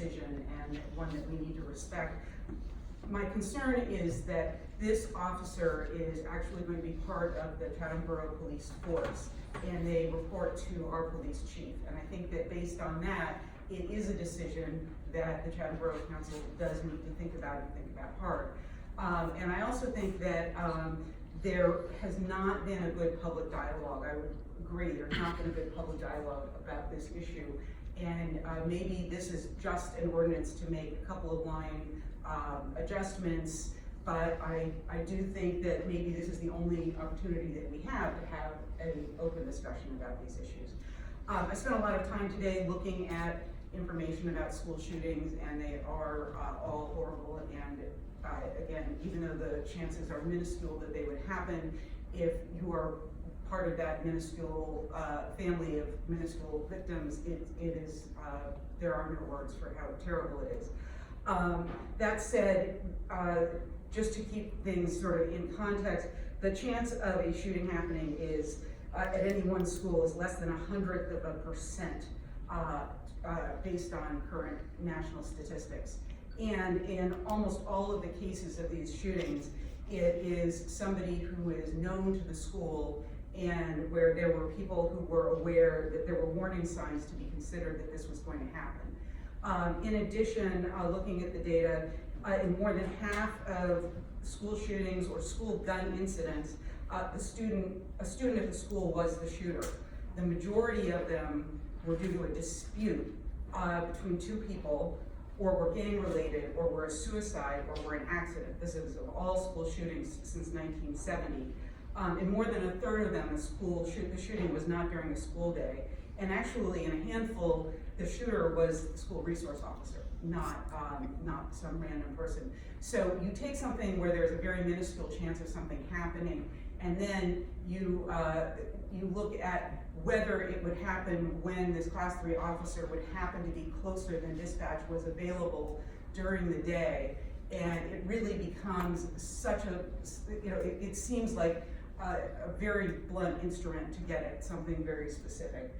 decision and one that we need to respect. My concern is that this officer is actually going to be part of the Chatham Borough Police Force, and they report to our police chief. And I think that based on that, it is a decision that the Chatham Borough Council does need to think about and think about hard. And I also think that there has not been a good public dialogue. I would agree, there's not been a good public dialogue about this issue. And maybe this is just an ordinance to make a couple of line adjustments, but I do think that maybe this is the only opportunity that we have to have an open discussion about these issues. I spent a lot of time today looking at information about school shootings, and they are all horrible. And again, even though the chances are minuscule that they would happen, if you are part of that minuscule family of minuscule victims, it is, there are no words for how terrible it is. That said, just to keep things sort of in context, the chance of a shooting happening is, at any one school, is less than 1/100% based on current national statistics. And in almost all of the cases of these shootings, it is somebody who is known to the school and where there were people who were aware that there were warning signs to be considered that this was going to happen. In addition, looking at the data, in more than half of school shootings or school gun incidents, a student at the school was the shooter. The majority of them were due to a dispute between two people, or were gang related, or were a suicide, or were an accident. This is of all school shootings since 1970. In more than a third of them, the shooting was not during the school day. And actually, in a handful, the shooter was the school resource officer, not some random person. So you take something where there's a very minuscule chance of something happening, and then you look at whether it would happen when this class 3 officer would happen to be closer than dispatch was available during the day, and it really becomes such a, it seems like a very blunt instrument to get at something very specific.